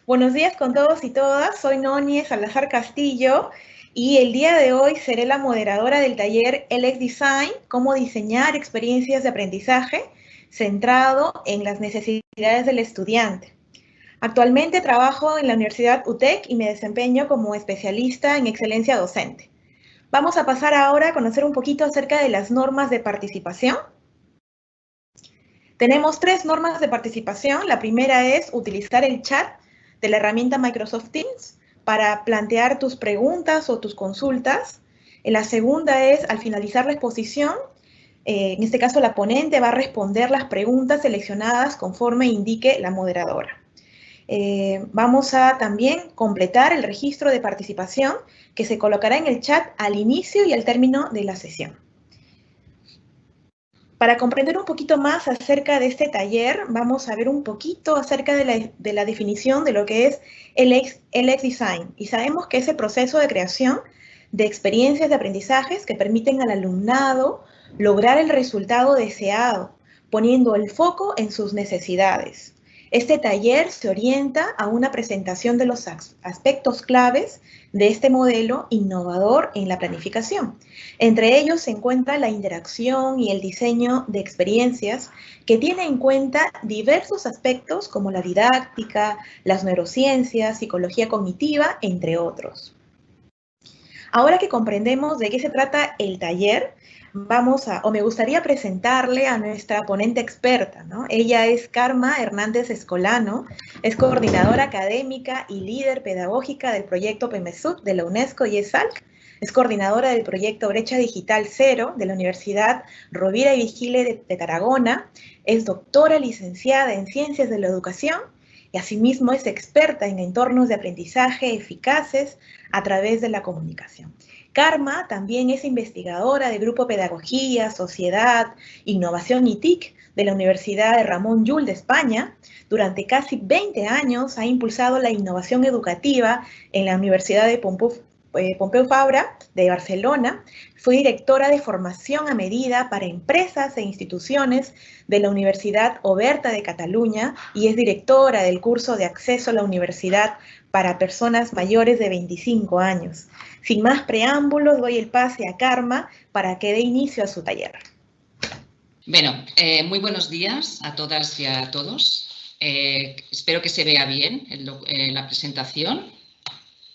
Buenos días con todos y todas, soy Noni Salazar Castillo y el día de hoy seré la moderadora del taller LX Design, cómo diseñar experiencias de aprendizaje centrado en las necesidades del estudiante. Actualmente trabajo en la Universidad UTEC y me desempeño como especialista en excelencia docente. Vamos a pasar ahora a conocer un poquito acerca de las normas de participación. Tenemos 3 normas de participación. La primera es utilizar el chat de la herramienta Microsoft Teams para plantear tus preguntas o tus consultas. La segunda es, al finalizar la exposición, en este caso la ponente va a responder las preguntas seleccionadas conforme indique la moderadora. Vamos a también completar el registro de participación que se colocará en el chat al inicio y al término de la sesión. Para comprender un poquito más acerca de este taller, vamos a ver un poquito acerca de la definición de lo que es el LX Design. Y sabemos que es el proceso de creación de experiencias de aprendizajes que permiten al alumnado lograr el resultado deseado, poniendo el foco en sus necesidades. Este taller se orienta a una presentación de los aspectos claves de este modelo innovador en la planificación. Entre ellos se encuentra la interacción y el diseño de experiencias que tiene en cuenta diversos aspectos como la didáctica, las neurociencias, psicología cognitiva, entre otros. Ahora que comprendemos de qué se trata el taller, me gustaría presentarle a nuestra ponente experta, ¿no? Ella es Karma Hernández Escolano, es coordinadora académica y líder pedagógica del proyecto PEMESUD de la UNESCO y ESALC. Es coordinadora del proyecto Brecha Digital Cero de la Universidad Rovira y Vigile de Tarragona. Es doctora licenciada en Ciencias de la Educación y asimismo es experta en entornos de aprendizaje eficaces a través de la comunicación. Karma también es investigadora del Grupo Pedagogía, Sociedad, Innovación y TIC de la Universidad de Ramon Llull de España. Durante casi 20 años ha impulsado la innovación educativa en la Universidad de Pompeu Fabra de Barcelona. Fue directora de formación a medida para empresas e instituciones de la Universidad Oberta de Cataluña y es directora del curso de acceso a la universidad para personas mayores de 25 años. Sin más preámbulos, doy el pase a Karma para que dé inicio a su taller. Bueno, muy buenos días a todas y a todos. Espero que se vea bien la presentación.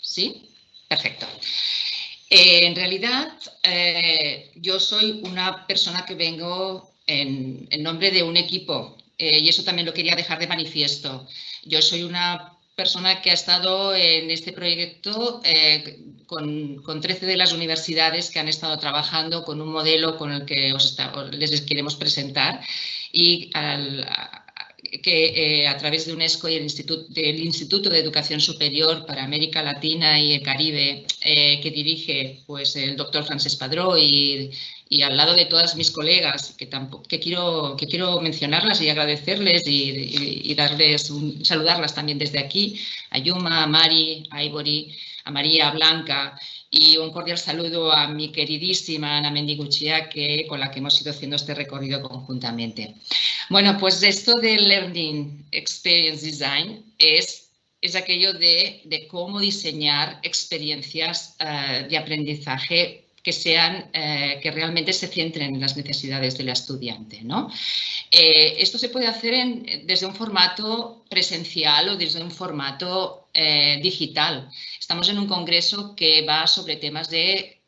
¿Sí? Perfecto. En realidad, yo soy una persona que vengo en nombre de un equipo y eso también lo quería dejar de manifiesto. Yo soy una persona que ha estado en este proyecto con 13 de las universidades que han estado trabajando con un modelo con el que les queremos presentar y que a través de UNESCO y del Instituto de Educación Superior para América Latina y el Caribe, que dirige pues, el doctor Francesc Padró y al lado de todas mis colegas, que quiero mencionarlas y agradecerles y saludarlas también desde aquí, a Yuma, a Mari, a Ivory, a María, a Blanca, y un cordial saludo a mi queridísima Ana Mendiguchea, con la que hemos ido haciendo este recorrido conjuntamente. Bueno, pues esto del Learning Experience Design es aquello de cómo diseñar experiencias de aprendizaje que realmente se centren en las necesidades del estudiante, ¿no? Esto se puede hacer desde un formato presencial o desde un formato digital. Estamos en un congreso que va sobre temas de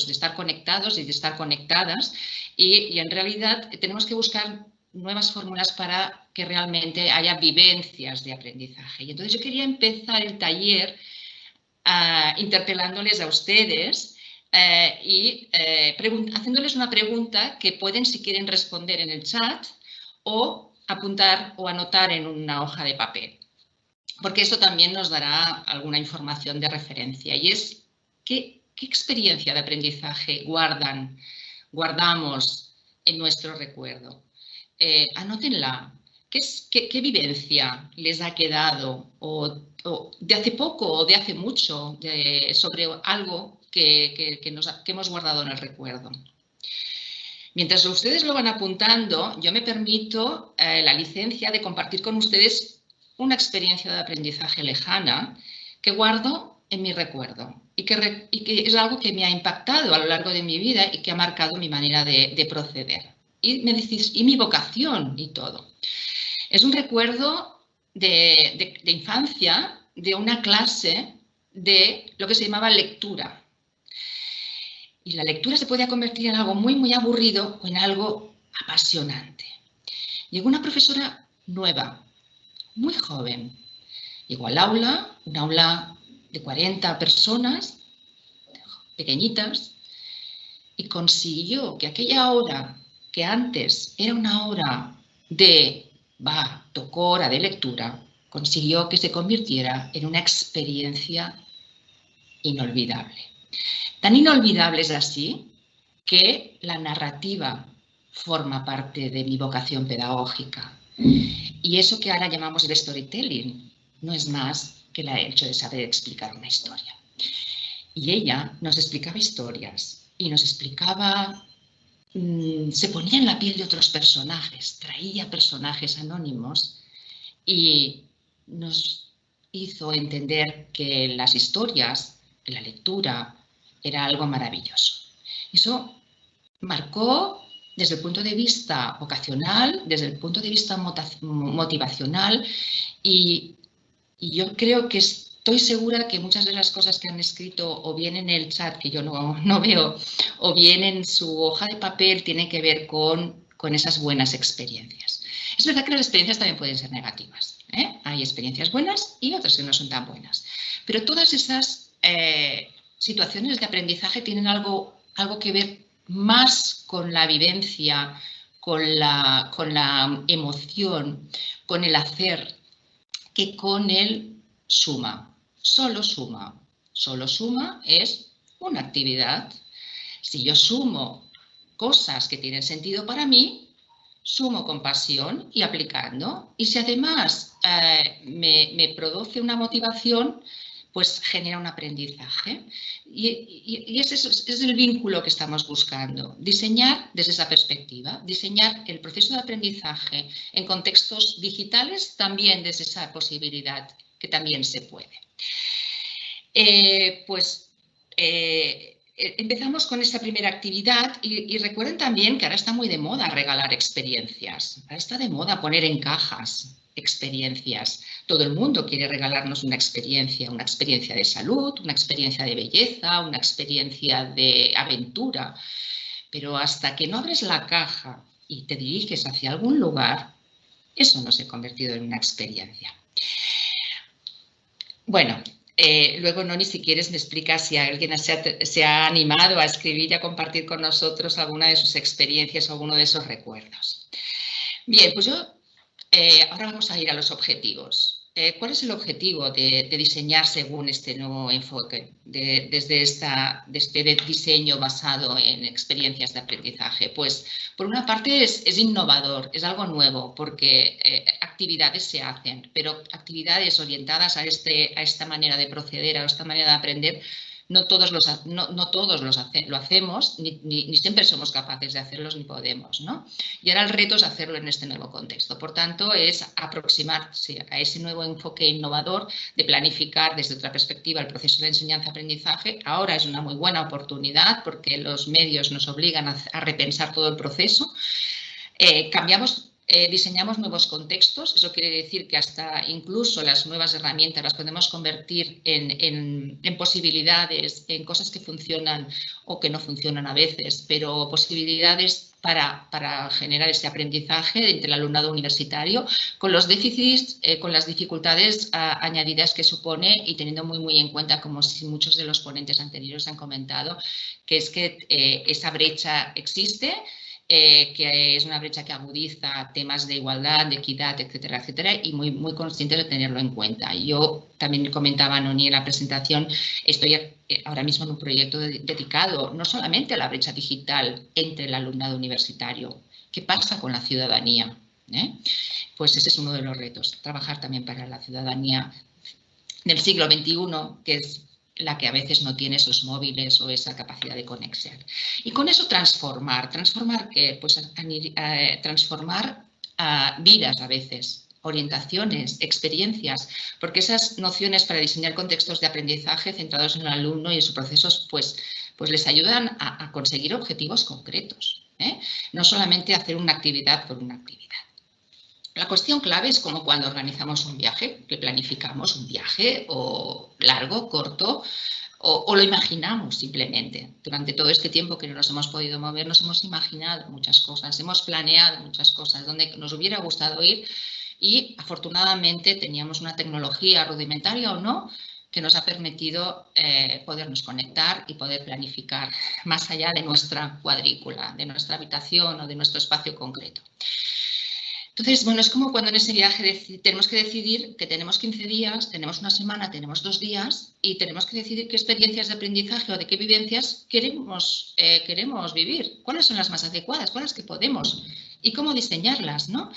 estar conectados y de estar conectadas y en realidad tenemos que buscar nuevas fórmulas para que realmente haya vivencias de aprendizaje. Y entonces yo quería empezar el taller interpelándoles a ustedes y haciéndoles una pregunta que pueden, si quieren, responder en el chat o apuntar o anotar en una hoja de papel, porque esto también nos dará alguna información de referencia y es ¿qué experiencia de aprendizaje guardamos en nuestro recuerdo? Anótenla. ¿Qué vivencia les ha quedado o de hace poco o de hace mucho sobre algo que hemos guardado en el recuerdo? Mientras ustedes lo van apuntando, yo me permito la licencia de compartir con ustedes una experiencia de aprendizaje lejana que guardo en mi recuerdo y que es algo que me ha impactado a lo largo de mi vida y que ha marcado mi manera de proceder. Y mi vocación y todo. Es un recuerdo de infancia, de una clase de lo que se llamaba lectura. Y la lectura se podía convertir en algo muy, muy aburrido o en algo apasionante. Llegó una profesora nueva, muy joven. Llegó al aula, un aula de 40 personas, pequeñitas, y consiguió que aquella hora, que antes era una hora de hora de lectura, consiguió que se convirtiera en una experiencia inolvidable. Tan inolvidable es así que la narrativa forma parte de mi vocación pedagógica. Y eso que ahora llamamos el storytelling no es más que el hecho de saber explicar una historia. Y ella nos explicaba historias y nos explicaba, se ponía en la piel de otros personajes, traía personajes anónimos y nos hizo entender que las historias, la lectura, era algo maravilloso. Eso marcó desde el punto de vista vocacional, desde el punto de vista motivacional y yo creo que estoy segura que muchas de las cosas que han escrito o bien en el chat, que yo no veo, o bien en su hoja de papel, tienen que ver con esas buenas experiencias. Es verdad que las experiencias también pueden ser negativas, ¿eh? Hay experiencias buenas y otras que no son tan buenas. Pero todas esas situaciones de aprendizaje tienen algo que ver más con la vivencia, con la emoción, con el hacer, que con el suma. Solo suma. Solo suma es una actividad. Si yo sumo cosas que tienen sentido para mí, sumo con pasión y aplicando. Y si además me produce una motivación, pues genera un aprendizaje. Y ese es el vínculo que estamos buscando. Diseñar desde esa perspectiva, diseñar el proceso de aprendizaje en contextos digitales también desde esa posibilidad que también se puede. Empezamos con esta primera actividad y recuerden también que ahora está muy de moda regalar experiencias. Ahora está de moda poner en cajas experiencias. Todo el mundo quiere regalarnos una experiencia de salud, una experiencia de belleza, una experiencia de aventura. Pero hasta que no abres la caja y te diriges hacia algún lugar, eso no se ha convertido en una experiencia. Bueno, luego, Noni, si quieres me explicas si alguien se ha animado a escribir y a compartir con nosotros alguna de sus experiencias o alguno de esos recuerdos. Bien, pues ahora vamos a ir a los objetivos. ¿Cuál es el objetivo de diseñar según este nuevo enfoque, desde este diseño basado en experiencias de aprendizaje? Pues, por una parte, es innovador, es algo nuevo, porque actividades se hacen, pero actividades orientadas a esta manera de proceder, a esta manera de aprender, no todos lo hacemos, ni siempre somos capaces de hacerlos, ni podemos, ¿no? Y ahora el reto es hacerlo en este nuevo contexto. Por tanto, es aproximarse a ese nuevo enfoque innovador de planificar desde otra perspectiva el proceso de enseñanza-aprendizaje. Ahora es una muy buena oportunidad porque los medios nos obligan a repensar todo el proceso. Diseñamos nuevos contextos, eso quiere decir que hasta incluso las nuevas herramientas las podemos convertir en posibilidades, en cosas que funcionan o que no funcionan a veces, pero posibilidades para generar ese aprendizaje entre el alumnado universitario, con los déficits, con las dificultades añadidas que supone y teniendo muy en cuenta, como muchos de los ponentes anteriores han comentado, que es que esa brecha existe, que es una brecha que agudiza temas de igualdad, de equidad, etcétera, etcétera, y muy conscientes de tenerlo en cuenta. Yo también comentaba, Noni, en la presentación, estoy ahora mismo en un proyecto dedicado no solamente a la brecha digital entre el alumnado universitario. ¿Qué pasa con la ciudadanía? Pues ese es uno de los retos, trabajar también para la ciudadanía del siglo XXI, que es la que a veces no tiene esos móviles o esa capacidad de conexión. Y con eso transformar ¿qué? Pues transformar vidas a veces, orientaciones, experiencias, porque esas nociones para diseñar contextos de aprendizaje centrados en el alumno y en sus procesos, pues les ayudan a conseguir objetivos concretos, ¿eh? No solamente hacer una actividad por una actividad. La cuestión clave es como cuando organizamos un viaje, que planificamos un viaje o largo, corto, o lo imaginamos simplemente. Durante todo este tiempo que no nos hemos podido mover, nos hemos imaginado muchas cosas, hemos planeado muchas cosas donde nos hubiera gustado ir y afortunadamente teníamos una tecnología rudimentaria o no que nos ha permitido podernos conectar y poder planificar más allá de nuestra cuadrícula, de nuestra habitación o de nuestro espacio concreto. Entonces, bueno, es como cuando en ese viaje tenemos que decidir que tenemos 15 días, tenemos una semana, tenemos 2 días y tenemos que decidir qué experiencias de aprendizaje o de qué vivencias queremos vivir, cuáles son las más adecuadas, cuáles que podemos y cómo diseñarlas, ¿no?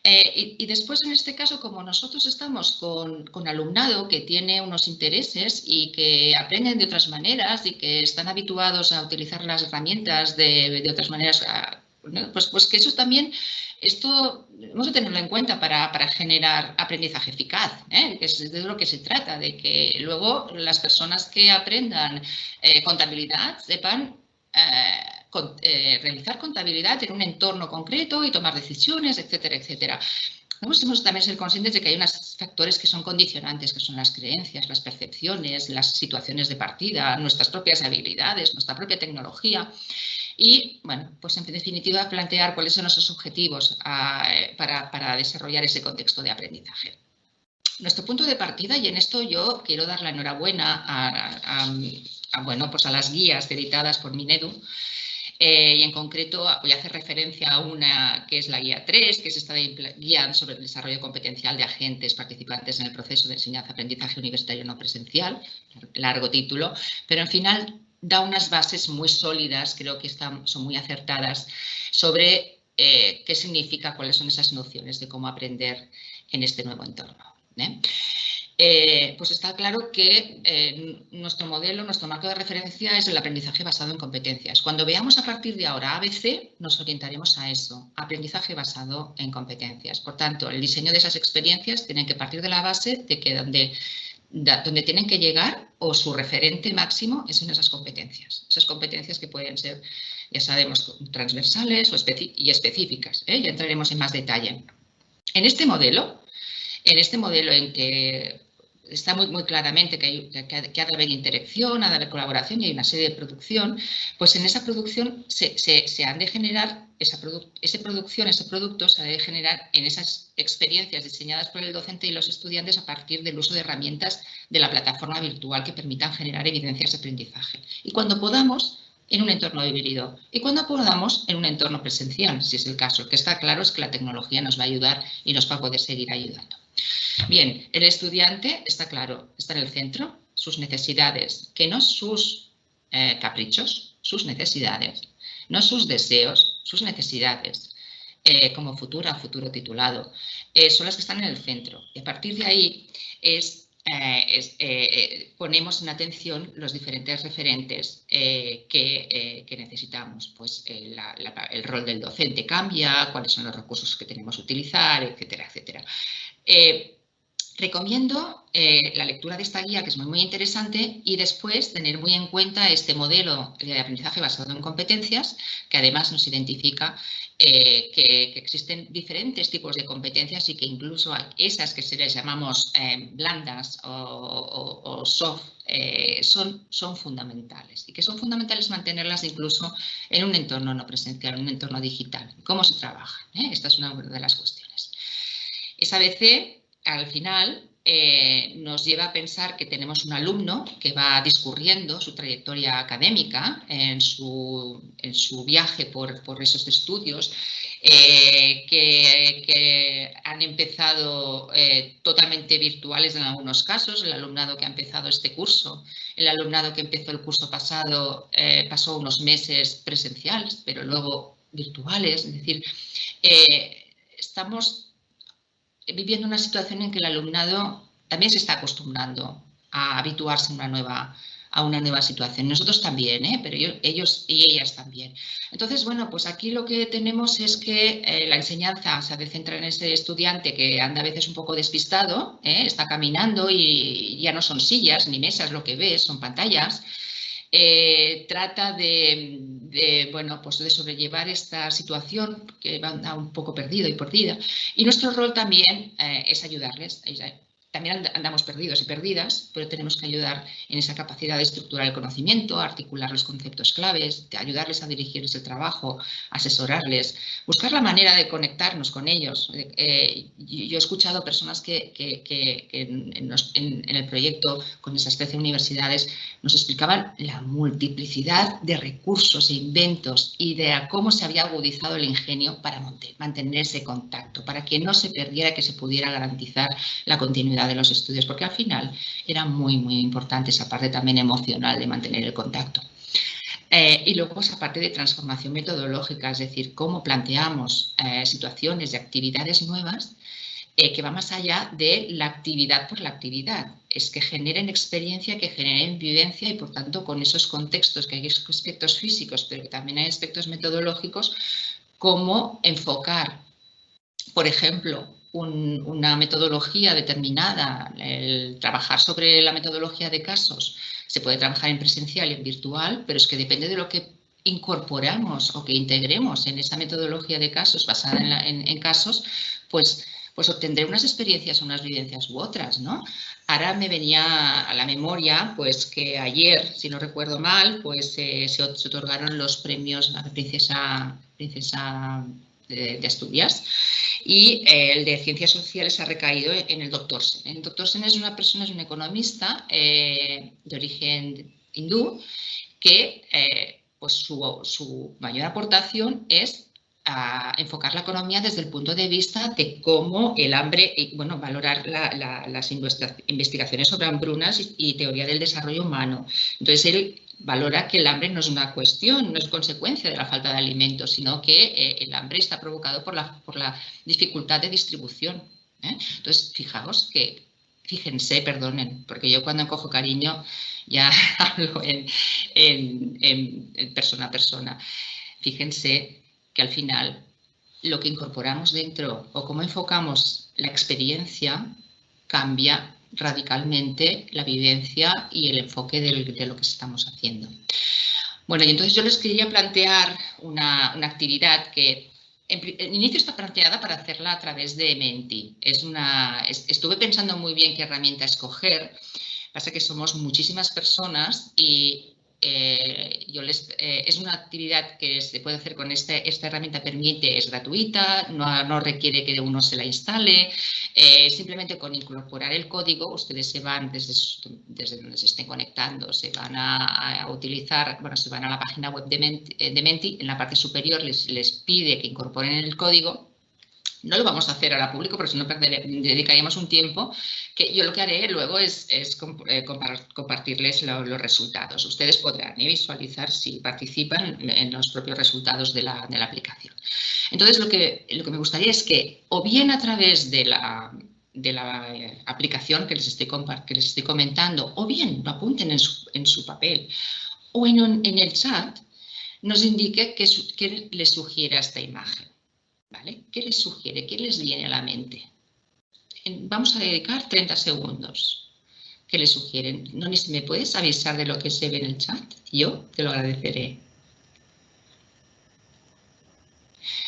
Y después, en este caso, como nosotros estamos con alumnado que tiene unos intereses y que aprenden de otras maneras y que están habituados a utilizar las herramientas de otras maneras, ¿no? Pues que eso también, esto hemos de tenerlo en cuenta para generar aprendizaje eficaz, ¿eh? Que es de lo que se trata, de que luego las personas que aprendan contabilidad sepan realizar contabilidad en un entorno concreto y tomar decisiones, etcétera, etcétera. Debemos también ser conscientes de que hay unos factores que son condicionantes, que son las creencias, las percepciones, las situaciones de partida, nuestras propias habilidades, nuestra propia tecnología. Y, bueno, pues en definitiva plantear cuáles son nuestros objetivos para desarrollar ese contexto de aprendizaje. Nuestro punto de partida, y en esto yo quiero dar la enhorabuena a las guías editadas por Minedu, y en concreto voy a hacer referencia a una que es la guía 3, que es esta guía sobre el desarrollo competencial de agentes participantes en el proceso de enseñanza-aprendizaje universitario no presencial, largo título, pero al final da unas bases muy sólidas, creo que son muy acertadas, sobre qué significa, cuáles son esas nociones de cómo aprender en este nuevo entorno, ¿eh? Pues está claro que nuestro modelo, nuestro marco de referencia es el aprendizaje basado en competencias. Cuando veamos a partir de ahora ABC, nos orientaremos a eso, aprendizaje basado en competencias. Por tanto, el diseño de esas experiencias tiene que partir de la base de que donde tienen que llegar o su referente máximo es en esas competencias que pueden ser, ya sabemos, transversales y específicas, ¿eh? Ya entraremos en más detalle. En este modelo en que está muy claramente que ha de haber interacción, ha de haber colaboración y hay una serie de producción, pues en esa producción se han de generar, ese producto se ha de generar en esas experiencias diseñadas por el docente y los estudiantes a partir del uso de herramientas de la plataforma virtual que permitan generar evidencias de aprendizaje. Y cuando podamos, en un entorno híbrido y cuando podamos en un entorno presencial, si es el caso. Lo que está claro es que la tecnología nos va a ayudar y nos va a poder seguir ayudando. Bien, el estudiante está claro, está en el centro, sus necesidades, que no sus caprichos, sus necesidades, no sus deseos, sus necesidades, como futuro titulado, son las que están en el centro. Y a partir de ahí ponemos en atención los diferentes referentes que necesitamos. Pues el rol del docente cambia, cuáles son los recursos que tenemos que utilizar, etcétera, etcétera. Recomiendo la lectura de esta guía, que es muy interesante, y después tener muy en cuenta este modelo de aprendizaje basado en competencias, que además nos identifica que existen diferentes tipos de competencias y que incluso esas que se les llamamos blandas o soft son fundamentales, y que son fundamentales mantenerlas incluso en un entorno no presencial, en un entorno digital. ¿Cómo se trabaja? Esta es una de las cuestiones. Esa ABC, al final, nos lleva a pensar que tenemos un alumno que va discurriendo su trayectoria académica en su viaje por esos estudios que han empezado totalmente virtuales en algunos casos. El alumnado que ha empezado este curso, el alumnado que empezó el curso pasado pasó unos meses presenciales, pero luego virtuales. Es decir, estamos viviendo una situación en que el alumnado también se está acostumbrando a habituarse a una nueva situación. Nosotros también, pero ellos y ellas también. Entonces, bueno, pues aquí lo que tenemos es que la enseñanza se ha de centrar en ese estudiante que anda a veces un poco despistado, está caminando y ya no son sillas ni mesas lo que ves, son pantallas. Trata bueno, pues de sobrellevar esta situación que va un poco perdido y perdida. Y nuestro rol también es ayudarles. También andamos perdidos y perdidas, pero tenemos que ayudar en esa capacidad de estructurar el conocimiento, articular los conceptos claves, de ayudarles a dirigirles el trabajo, asesorarles, buscar la manera de conectarnos con ellos. Yo he escuchado personas que en el proyecto con esas 13 universidades nos explicaban la multiplicidad de recursos e inventos y de cómo se había agudizado el ingenio para mantener ese contacto, para que no se perdiera, que se pudiera garantizar la continuidad de los estudios, porque al final era muy, muy importante esa parte también emocional de mantener el contacto. Y luego esa parte de transformación metodológica, es decir, cómo planteamos situaciones y actividades nuevas que va más allá de la actividad por la actividad. Es que generen experiencia, que generen vivencia y, por tanto, con esos contextos, que hay aspectos físicos, pero que también hay aspectos metodológicos, cómo enfocar, por ejemplo, una metodología determinada, el trabajar sobre la metodología de casos, se puede trabajar en presencial y en virtual, pero es que depende de lo que incorporamos o que integremos en esa metodología de casos basada en casos, pues obtendré unas experiencias, unas vivencias u otras, ¿no? Ahora me venía a la memoria, pues que ayer, si no recuerdo mal, pues se otorgaron los premios a la princesa de Asturias, y el de Ciencias Sociales ha recaído en el Dr. Sen. El Dr. Sen es una persona, es un economista de origen hindú que pues su mayor aportación es a enfocar la economía desde el punto de vista de cómo el hambre, y bueno, valorar las investigaciones sobre hambrunas y teoría del desarrollo humano. Entonces, él valora que el hambre no es una cuestión, no es consecuencia de la falta de alimentos, sino que el hambre está provocado por la dificultad de distribución. Entonces, fíjense, perdonen, porque yo cuando cojo cariño ya hablo en persona a persona. Fíjense que al final lo que incorporamos dentro o cómo enfocamos la experiencia cambia radicalmente la vivencia y el enfoque de lo que estamos haciendo. Bueno, y entonces yo les quería plantear una actividad que en inicio está planteada para hacerla a través de Menti. Estuve pensando muy bien qué herramienta escoger. Pasa que somos muchísimas personas y es una actividad que se puede hacer con esta herramienta, es gratuita, no requiere que uno se la instale, simplemente con incorporar el código ustedes se van desde donde se estén conectando, se van a utilizar, bueno, se van a la página web de Menti, en la parte superior les pide que incorporen el código. No lo vamos a hacer ahora público, porque si no dedicaríamos un tiempo, que yo lo que haré luego es compartirles los resultados. Ustedes podrán visualizar si participan en los propios resultados de la aplicación. Entonces, lo que me gustaría es que, o bien a través de la aplicación que les estoy comentando, o bien lo apunten en su papel, o en el chat, nos indique qué les sugiere esta imagen. ¿Vale? ¿Qué les sugiere? ¿Qué les viene a la mente? Vamos a dedicar 30 segundos. ¿Qué les sugieren? Nonis, ¿me puedes avisar de lo que se ve en el chat? Yo te lo agradeceré.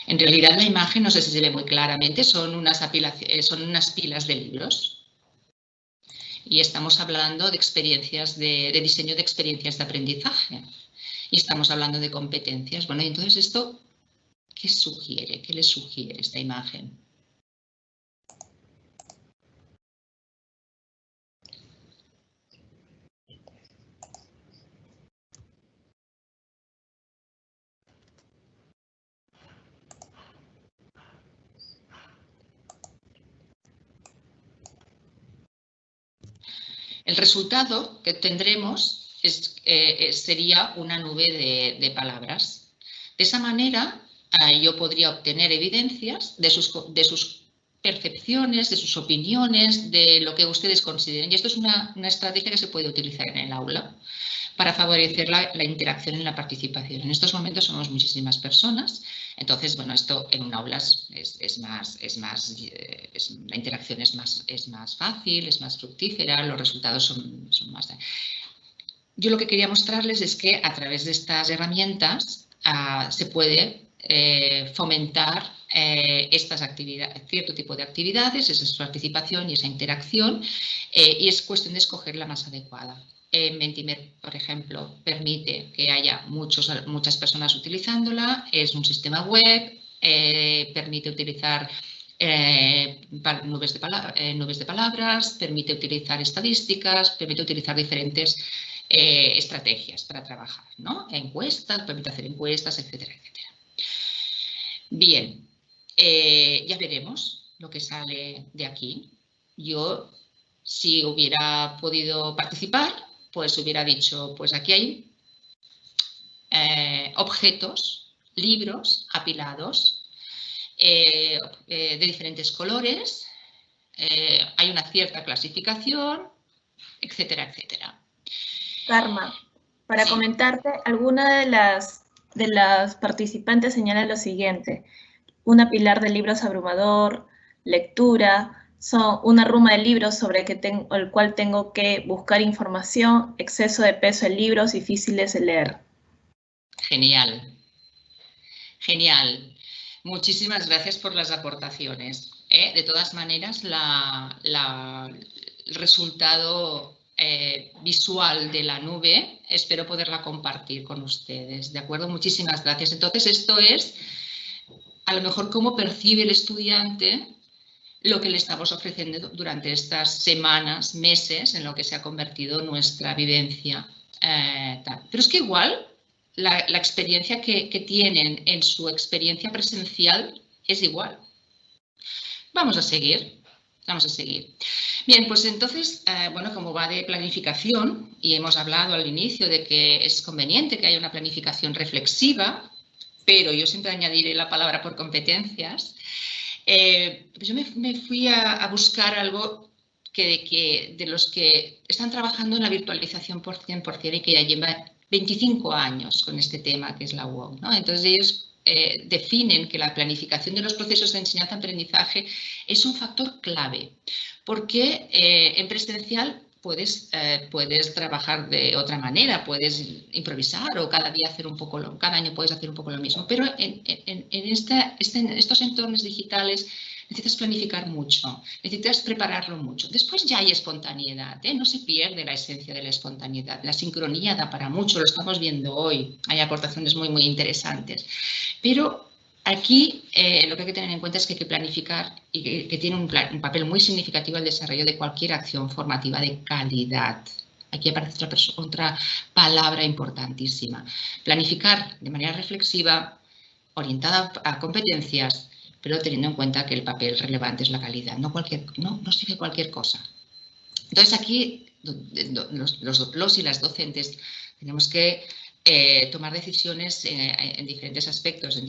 En realidad la imagen, no sé si se ve muy claramente, son unas pilas de libros. Y estamos hablando de experiencias de diseño de experiencias de aprendizaje. Y estamos hablando de competencias. Bueno, y entonces esto, ¿qué sugiere? ¿Qué les sugiere esta imagen? El resultado que tendremos sería una nube de palabras. De esa manera, yo podría obtener evidencias de sus percepciones, de sus opiniones, de lo que ustedes consideren. Y esto es una estrategia que se puede utilizar en el aula para favorecer la interacción y la participación. En estos momentos somos muchísimas personas, entonces, bueno, esto en un aula la interacción es más fácil, es más fructífera, los resultados son más... Yo lo que quería mostrarles es que a través de estas herramientas se puede fomentar estas actividades, cierto tipo de actividades, esa participación y esa interacción, y es cuestión de escoger la más adecuada. Mentimer, por ejemplo, permite que haya muchas personas utilizándola, es un sistema web, permite utilizar nubes de palabras, permite utilizar estadísticas, permite utilizar diferentes estrategias para trabajar, ¿no? Encuestas, permite hacer encuestas, etcétera, etcétera. Bien, ya veremos lo que sale de aquí. Yo, si hubiera podido participar, pues hubiera dicho, pues aquí hay objetos, libros apilados de diferentes colores, hay una cierta clasificación, etcétera, etcétera. Karma, para Sí. comentarte, alguna de las participantes señala lo siguiente: una pilar de libros abrumador, lectura, son una ruma de libros sobre el cual tengo que buscar información, exceso de peso en libros difíciles de leer. Genial, genial. Muchísimas gracias por las aportaciones. De todas maneras, el resultado visual de la nube espero poderla compartir con ustedes, ¿de acuerdo? Muchísimas gracias. Entonces, esto es a lo mejor cómo percibe el estudiante lo que le estamos ofreciendo durante estas semanas, meses, en lo que se ha convertido nuestra vivencia. Pero es que igual la experiencia que tienen en su experiencia presencial es igual. Vamos a seguir. Bien, pues entonces, bueno, como va de planificación, y hemos hablado al inicio de que es conveniente que haya una planificación reflexiva, pero yo siempre añadiré la palabra por competencias, pues yo me fui a buscar algo de los que están trabajando en la virtualización por 100% y que ya lleva 25 años con este tema, que es la UOC, ¿no? Entonces ellos definen que la planificación de los procesos de enseñanza-aprendizaje es un factor clave, porque en presencial puedes trabajar de otra manera, puedes improvisar o cada año puedes hacer un poco lo mismo, pero en estos entornos digitales necesitas planificar mucho, necesitas prepararlo mucho. Después ya hay espontaneidad, no se pierde la esencia de la espontaneidad. La sincronía da para mucho, lo estamos viendo hoy. Hay aportaciones muy, muy interesantes. Pero aquí lo que hay que tener en cuenta es que hay que planificar y que tiene un papel muy significativo el desarrollo de cualquier acción formativa de calidad. Aquí aparece otra palabra importantísima. Planificar de manera reflexiva, orientada a competencias, pero teniendo en cuenta que el papel relevante es la calidad, no sirve cualquier cosa. Entonces aquí los y las docentes tenemos que tomar decisiones en diferentes aspectos, a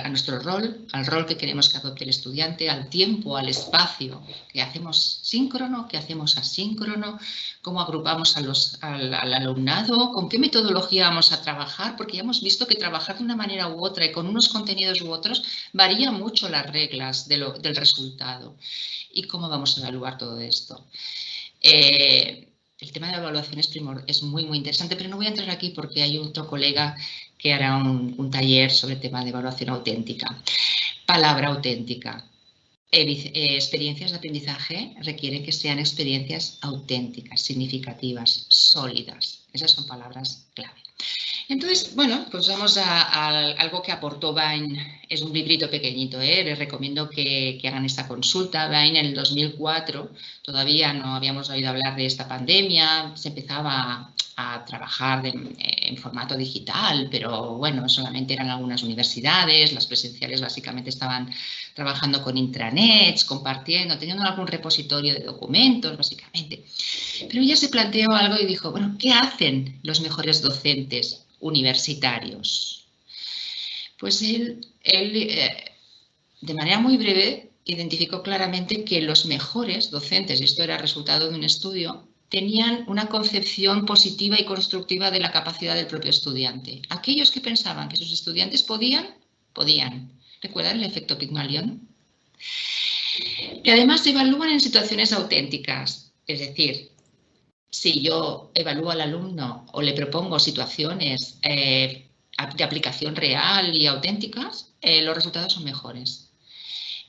nuestro rol, al rol que queremos que adopte el estudiante, al tiempo, al espacio, qué hacemos síncrono, qué hacemos asíncrono, cómo agrupamos al alumnado, con qué metodología vamos a trabajar, porque ya hemos visto que trabajar de una manera u otra y con unos contenidos u otros varía mucho las reglas del resultado. ¿Y cómo vamos a evaluar todo esto? El tema de la evaluación es muy, muy interesante, pero no voy a entrar aquí porque hay otro colega que hará un taller sobre el tema de evaluación auténtica. Palabra auténtica. Experiencias de aprendizaje requieren que sean experiencias auténticas, significativas, sólidas. Esas son palabras clave. Entonces, bueno, pues vamos a algo que aportó Bain. Es un librito pequeñito, les recomiendo que hagan esta consulta. Bain en el 2004, todavía no habíamos oído hablar de esta pandemia, se empezaba a trabajar en formato digital, pero bueno, solamente eran algunas universidades, las presenciales básicamente estaban trabajando con intranets, compartiendo, teniendo algún repositorio de documentos, básicamente. Pero ella se planteó algo y dijo, bueno, ¿qué hacen los mejores docentes universitarios? Pues él de manera muy breve identificó claramente que los mejores docentes, y esto era resultado de un estudio, tenían una concepción positiva y constructiva de la capacidad del propio estudiante. Aquellos que pensaban que sus estudiantes podían. ¿Recuerdan el efecto Pygmalion? Y además se evalúan en situaciones auténticas, es decir, si yo evalúo al alumno o le propongo situaciones de aplicación real y auténticas, los resultados son mejores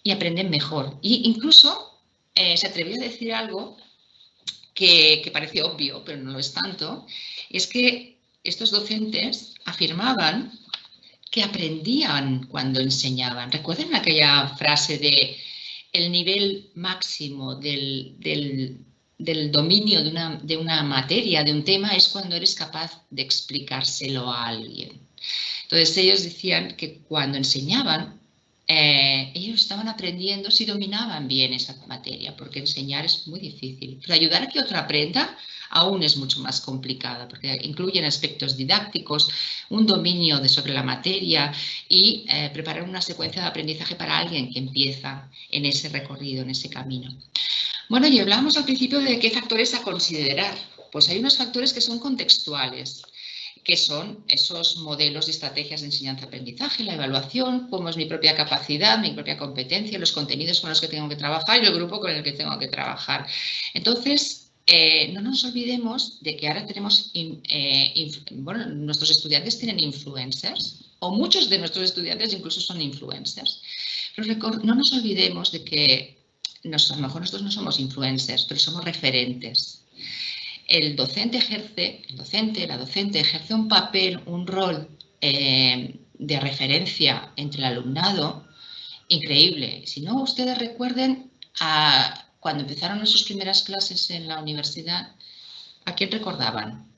y aprenden mejor. E incluso se atrevió a decir algo que parece obvio, pero no lo es tanto, es que estos docentes afirmaban que aprendían cuando enseñaban. ¿Recuerdan aquella frase de el nivel máximo del dominio de una materia, de un tema, es cuando eres capaz de explicárselo a alguien? Entonces ellos decían que cuando enseñaban, ellos estaban aprendiendo si dominaban bien esa materia, porque enseñar es muy difícil. Pero ayudar a que otro aprenda aún es mucho más complicada, porque incluyen aspectos didácticos, un dominio sobre la materia y preparar una secuencia de aprendizaje para alguien que empieza en ese recorrido, en ese camino. Bueno, y hablábamos al principio de qué factores a considerar. Pues hay unos factores que son contextuales, que son esos modelos y estrategias de enseñanza-aprendizaje, la evaluación, cómo es mi propia capacidad, mi propia competencia, los contenidos con los que tengo que trabajar y el grupo con el que tengo que trabajar. Entonces, no nos olvidemos de que ahora tenemos, bueno, nuestros estudiantes tienen influencers, o muchos de nuestros estudiantes incluso son influencers. Pero no nos olvidemos de que a lo mejor nosotros no somos influencers, pero somos referentes. El docente, la docente ejerce un papel, un rol de referencia entre el alumnado increíble. Si no, ustedes recuerden cuando empezaron sus primeras clases en la universidad, ¿a quién recordaban?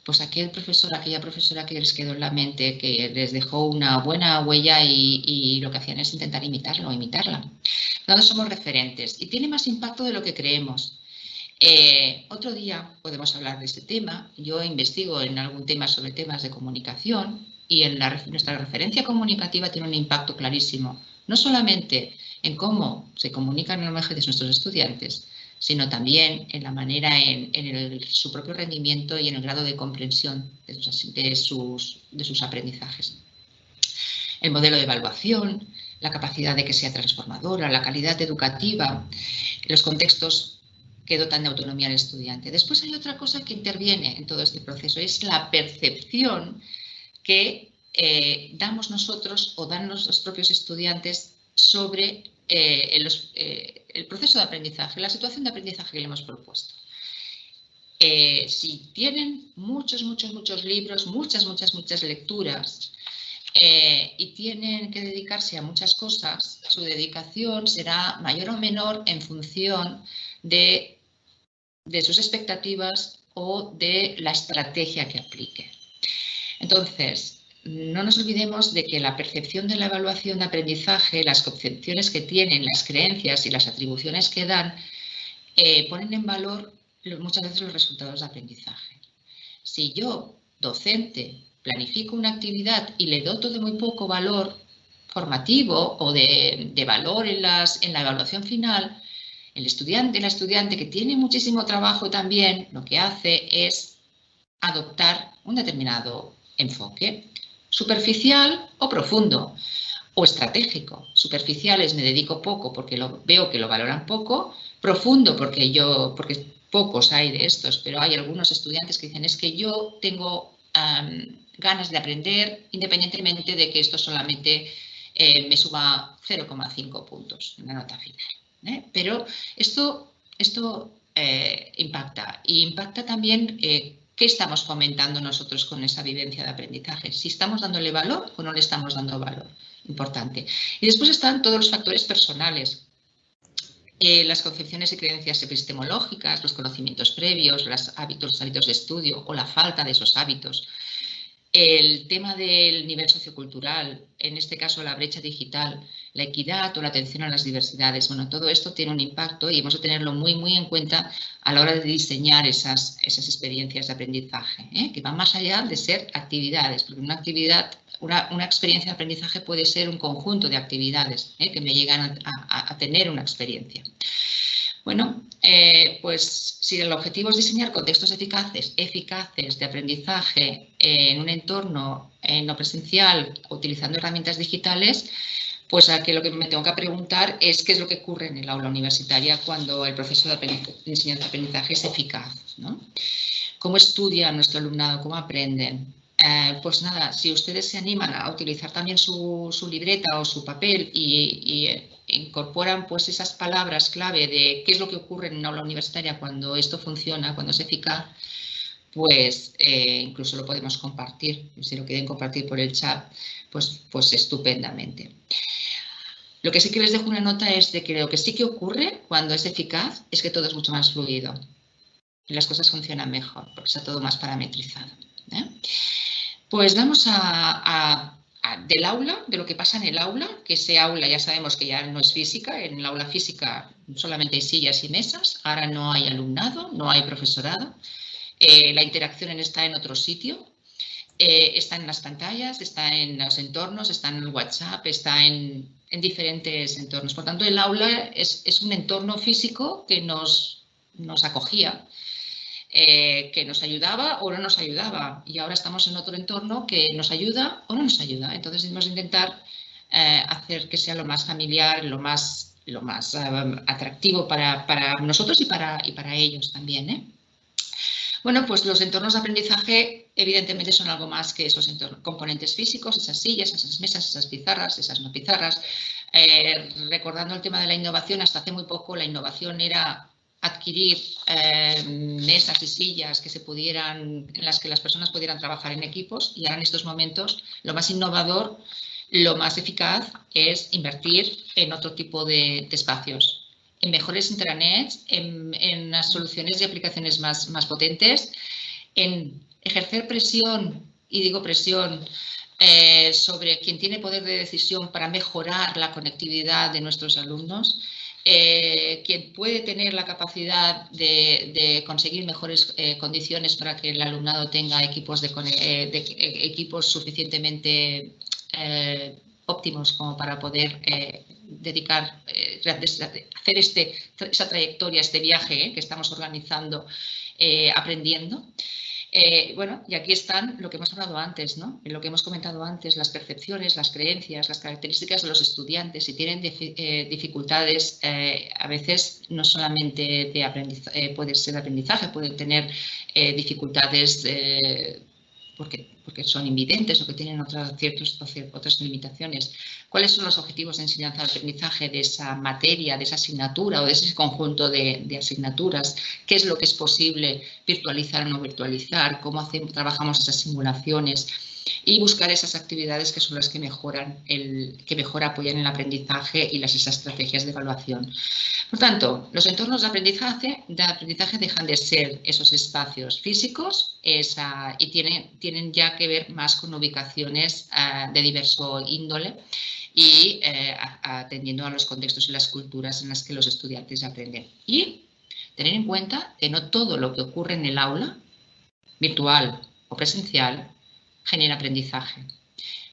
Pues aquel profesor, aquella profesora que les quedó en la mente, que les dejó una buena huella y lo que hacían es intentar imitarlo o imitarla. Todos somos referentes y tiene más impacto de lo que creemos. Otro día podemos hablar de este tema. Yo investigo en algún tema sobre temas de comunicación y nuestra referencia comunicativa tiene un impacto clarísimo, no solamente en cómo se comunican en los de nuestros estudiantes, sino también en la manera, su propio rendimiento y en el grado de comprensión de sus aprendizajes. El modelo de evaluación, la capacidad de que sea transformadora, la calidad educativa, los contextos que dotan de autonomía al estudiante. Después hay otra cosa que interviene en todo este proceso, es la percepción que damos nosotros o dan los propios estudiantes sobre el proceso de aprendizaje, la situación de aprendizaje que le hemos propuesto. Si tienen muchos libros, muchas lecturas y tienen que dedicarse a muchas cosas, su dedicación será mayor o menor en función de sus expectativas o de la estrategia que aplique. Entonces, no nos olvidemos de que la percepción de la evaluación de aprendizaje, las concepciones que tienen, las creencias y las atribuciones que dan, ponen en valor muchas veces los resultados de aprendizaje. Si yo, docente, planifico una actividad y le doto de muy poco valor formativo o de valor en la evaluación final, el estudiante, la estudiante que tiene muchísimo trabajo también, lo que hace es adoptar un determinado enfoque, superficial o profundo, o estratégico. Superficial es me dedico poco porque veo que lo valoran poco, profundo porque pocos hay de estos, pero hay algunos estudiantes que dicen es que yo tengo ganas de aprender independientemente de que esto solamente me suba 0,5 puntos en la nota final. Pero esto impacta y impacta también qué estamos fomentando nosotros con esa vivencia de aprendizaje. Si estamos dándole valor o no le estamos dando valor. Importante. Y después están todos los factores personales. Las concepciones y creencias epistemológicas, los conocimientos previos, los hábitos de estudio o la falta de esos hábitos. El tema del nivel sociocultural, en este caso la brecha digital, la equidad o la atención a las diversidades. Bueno, todo esto tiene un impacto y hemos de tenerlo muy en cuenta a la hora de diseñar esas experiencias de aprendizaje, que van más allá de ser actividades, porque una actividad una experiencia de aprendizaje puede ser un conjunto de actividades que me llegan a tener una experiencia. Bueno, pues si el objetivo es diseñar contextos eficaces de aprendizaje en un entorno no presencial utilizando herramientas digitales, pues aquí lo que me tengo que preguntar es qué es lo que ocurre en el aula universitaria cuando el proceso de enseñanza-aprendizaje es eficaz, ¿no? ¿Cómo estudia nuestro alumnado? ¿Cómo aprenden? Pues nada, si ustedes se animan a utilizar también su libreta o su papel y incorporan pues esas palabras clave de qué es lo que ocurre en una aula universitaria cuando esto funciona, cuando es eficaz, pues incluso lo podemos compartir. Si lo quieren compartir por el chat, pues estupendamente. Lo que sí que les dejo una nota es de que lo que sí que ocurre cuando es eficaz es que todo es mucho más fluido y las cosas funcionan mejor porque está todo más parametrizado. Pues vamos del aula, de lo que pasa en el aula, que ese aula ya sabemos que ya no es física, en el aula física solamente hay sillas y mesas, ahora no hay alumnado, no hay profesorado, la interacción está en otro sitio, está en las pantallas, está en los entornos, está en el WhatsApp, está en diferentes entornos. Por tanto, el aula es un entorno físico que nos acogía, que nos ayudaba o no nos ayudaba, y ahora estamos en otro entorno que nos ayuda o no nos ayuda. Entonces debemos intentar hacer que sea lo más familiar, lo más atractivo para nosotros y para ellos también, Bueno, pues los entornos de aprendizaje evidentemente son algo más que esos componentes físicos, esas sillas, esas mesas, esas pizarras, esas no pizarras. Recordando el tema de la innovación, hasta hace muy poco la innovación era adquirir mesas y sillas en las que las personas pudieran trabajar en equipos, y ahora en estos momentos lo más innovador, lo más eficaz es invertir en otro tipo de espacios, en mejores intranets, en las soluciones y aplicaciones más potentes, en ejercer presión, y digo presión, sobre quien tiene poder de decisión para mejorar la conectividad de nuestros alumnos, quien puede tener la capacidad de conseguir mejores condiciones para que el alumnado tenga equipos suficientemente óptimos como para poder hacer esa trayectoria, este viaje que estamos organizando, aprendiendo. Bueno, y aquí están lo que hemos hablado antes, ¿no? Lo que hemos comentado antes, las percepciones, las creencias, las características de los estudiantes. Si tienen dificultades, a veces no solamente puede ser de aprendizaje, pueden tener dificultades porque son invidentes o que tienen otras limitaciones. ¿Cuáles son los objetivos de enseñanza-aprendizaje de esa materia, de esa asignatura o de ese conjunto de asignaturas? ¿Qué es lo que es posible virtualizar o no virtualizar? ¿Cómo trabajamos esas simulaciones? Y buscar esas actividades que son las que mejor apoyan el aprendizaje y esas estrategias de evaluación. Por tanto, los entornos de aprendizaje dejan de ser esos espacios físicos y tienen ya que ver más con ubicaciones de diverso índole y atendiendo a los contextos y las culturas en las que los estudiantes aprenden. Y tener en cuenta que no todo lo que ocurre en el aula, virtual o presencial, genera aprendizaje,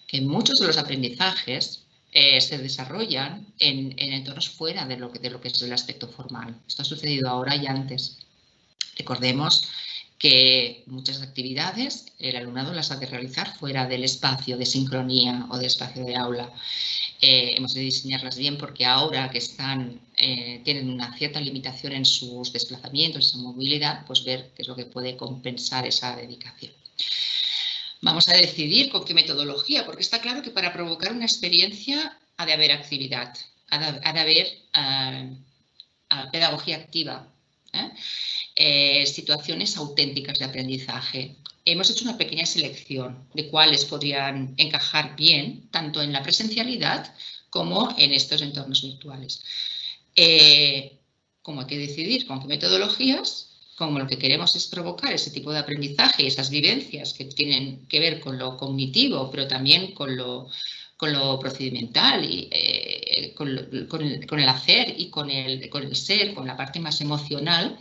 que muchos de los aprendizajes se desarrollan en entornos fuera de lo que es el aspecto formal. Esto ha sucedido ahora y antes. Recordemos que muchas actividades el alumnado las ha de realizar fuera del espacio de sincronía o de espacio de aula. Hemos de diseñarlas bien porque ahora que tienen una cierta limitación en sus desplazamientos, en su movilidad, pues ver qué es lo que puede compensar esa dedicación. Vamos a decidir con qué metodología, porque está claro que para provocar una experiencia ha de haber actividad, ha de haber pedagogía activa, situaciones auténticas de aprendizaje. Hemos hecho una pequeña selección de cuáles podrían encajar bien, tanto en la presencialidad como en estos entornos virtuales. Como hay que decidir con qué metodologías, como lo que queremos es provocar ese tipo de aprendizaje, esas vivencias que tienen que ver con lo cognitivo, pero también con lo procedimental, y con el hacer y con el ser, con la parte más emocional,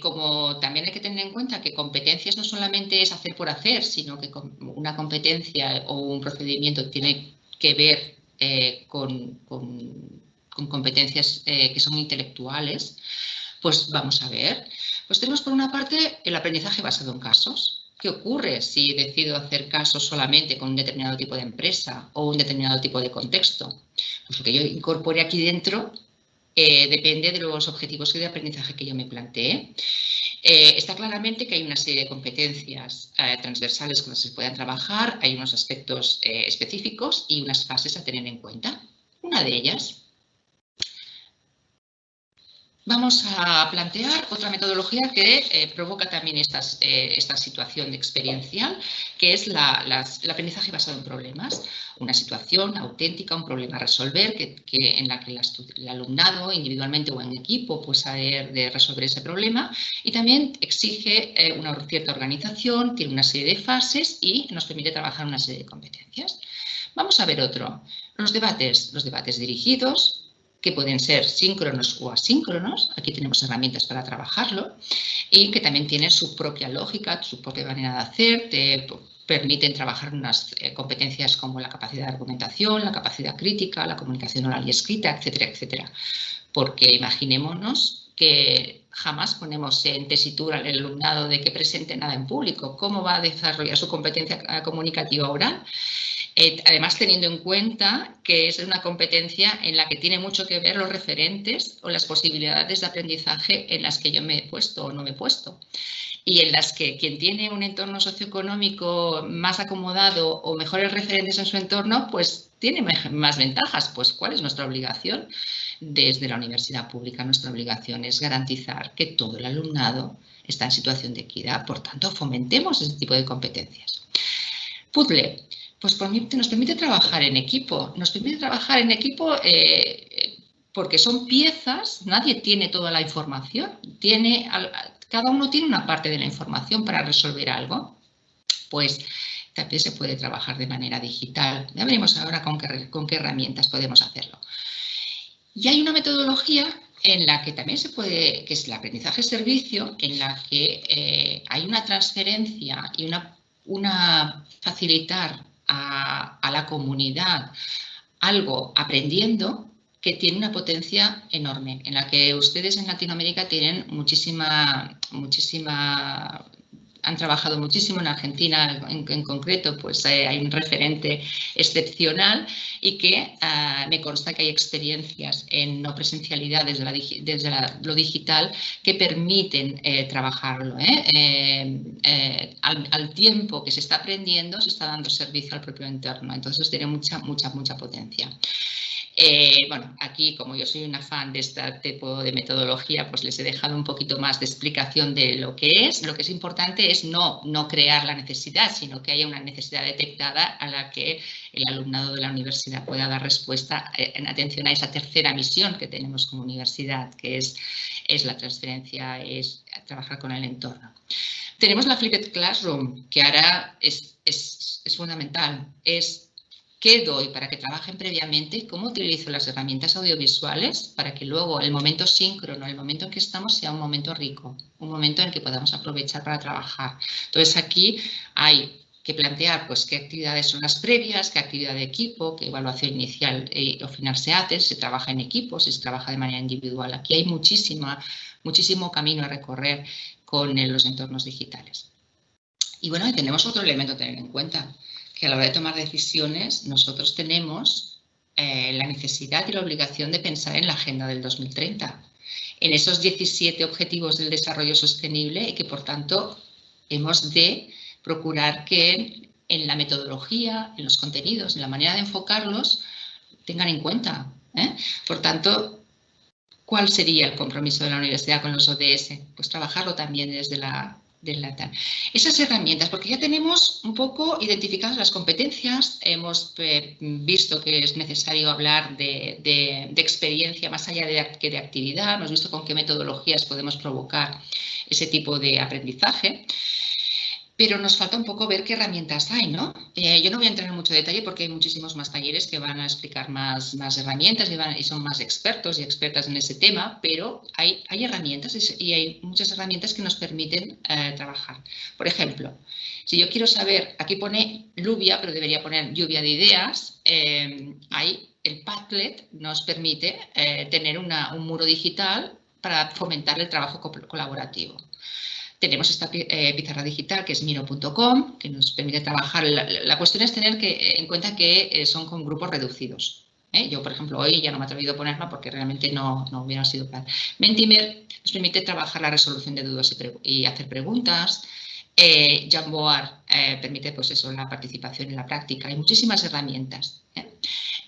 Como también hay que tener en cuenta que competencias no solamente es hacer por hacer, sino que una competencia o un procedimiento tiene que ver con competencias que son intelectuales, pues vamos a ver. Pues tenemos por una parte el aprendizaje basado en casos. ¿Qué ocurre si decido hacer casos solamente con un determinado tipo de empresa o un determinado tipo de contexto? Pues lo que yo incorpore aquí dentro depende de los objetivos de aprendizaje que yo me plantee. Está claramente que hay una serie de competencias transversales con las que se puedan trabajar, hay unos aspectos específicos y unas fases a tener en cuenta. Una de ellas, vamos a plantear otra metodología que provoca también esta situación de experiencial, que es el aprendizaje basado en problemas. Una situación auténtica, un problema a resolver, en la que el alumnado, individualmente o en equipo, pues ha de resolver ese problema, y también exige una cierta organización, tiene una serie de fases y nos permite trabajar una serie de competencias. Vamos a ver otro, los debates dirigidos, que pueden ser síncronos o asíncronos, aquí tenemos herramientas para trabajarlo, y que también tienen su propia lógica, su propia manera de hacer, te permiten trabajar unas competencias como la capacidad de argumentación, la capacidad crítica, la comunicación oral y escrita, etcétera, etcétera. Porque imaginémonos que jamás ponemos en tesitura al alumnado de que presente nada en público. ¿Cómo va a desarrollar su competencia comunicativa oral? Además, teniendo en cuenta que es una competencia en la que tiene mucho que ver los referentes o las posibilidades de aprendizaje en las que yo me he puesto o no me he puesto. Y en las que quien tiene un entorno socioeconómico más acomodado o mejores referentes en su entorno, pues tiene más ventajas. Pues, ¿cuál es nuestra obligación? Desde la universidad pública, nuestra obligación es garantizar que todo el alumnado está en situación de equidad. Por tanto, fomentemos ese tipo de competencias. Puzzle. Pues nos permite trabajar en equipo. Nos permite trabajar en equipo porque son piezas, nadie tiene toda la información. Cada uno tiene una parte de la información para resolver algo. Pues también se puede trabajar de manera digital. Ya veremos ahora con qué herramientas podemos hacerlo. Y hay una metodología en la que también se puede, que es el aprendizaje-servicio, en la que hay una transferencia y una facilitar a la comunidad algo aprendiendo que tiene una potencia enorme, en la que ustedes en Latinoamérica tienen han trabajado muchísimo. En Argentina en concreto, pues hay un referente excepcional y que me consta que hay experiencias en no presencialidad desde lo digital que permiten trabajarlo. Al tiempo que se está aprendiendo, se está dando servicio al propio entorno, entonces tiene mucha potencia. Bueno, aquí, como yo soy una fan de este tipo de metodología, pues les he dejado un poquito más de explicación de lo que es. Lo que es importante es no crear la necesidad, sino que haya una necesidad detectada a la que el alumnado de la universidad pueda dar respuesta en atención a esa tercera misión que tenemos como universidad, que es la transferencia, es trabajar con el entorno. Tenemos la Flipped Classroom, que ahora es fundamental. ¿Qué doy para que trabajen previamente? ¿Cómo utilizo las herramientas audiovisuales para que luego el momento síncrono, el momento en que estamos, sea un momento rico, un momento en el que podamos aprovechar para trabajar? Entonces, aquí hay que plantear pues, qué actividades son las previas, qué actividad de equipo, qué evaluación inicial o final se hace, si se trabaja en equipo, si se trabaja de manera individual. Aquí hay muchísimo camino a recorrer con los entornos digitales. Y bueno, tenemos otro elemento a tener en cuenta, que a la hora de tomar decisiones nosotros tenemos la necesidad y la obligación de pensar en la Agenda del 2030, en esos 17 objetivos del desarrollo sostenible y que por tanto hemos de procurar que en la metodología, en los contenidos, en la manera de enfocarlos, tengan en cuenta. Por tanto, ¿cuál sería el compromiso de la universidad con los ODS? Pues trabajarlo también desde esas herramientas, porque ya tenemos un poco identificadas las competencias, hemos visto que es necesario hablar de experiencia más allá de actividad, hemos visto con qué metodologías podemos provocar ese tipo de aprendizaje. Pero nos falta un poco ver qué herramientas hay, ¿no? Yo no voy a entrar en mucho detalle porque hay muchísimos más talleres que van a explicar más herramientas y son más expertos y expertas en ese tema, pero hay herramientas y hay muchas herramientas que nos permiten trabajar. Por ejemplo, si yo quiero saber, aquí pone lluvia, pero debería poner lluvia de ideas, el Padlet nos permite tener un muro digital para fomentar el trabajo colaborativo. Tenemos esta pizarra digital que es miro.com, que nos permite trabajar. La cuestión es tener en cuenta que son con grupos reducidos. Yo, por ejemplo, hoy ya no me he atrevido a ponerla porque realmente no hubiera sido plan. Mentimer nos permite trabajar la resolución de dudas y hacer preguntas. Jamboard permite pues eso, la participación en la práctica. Hay muchísimas herramientas.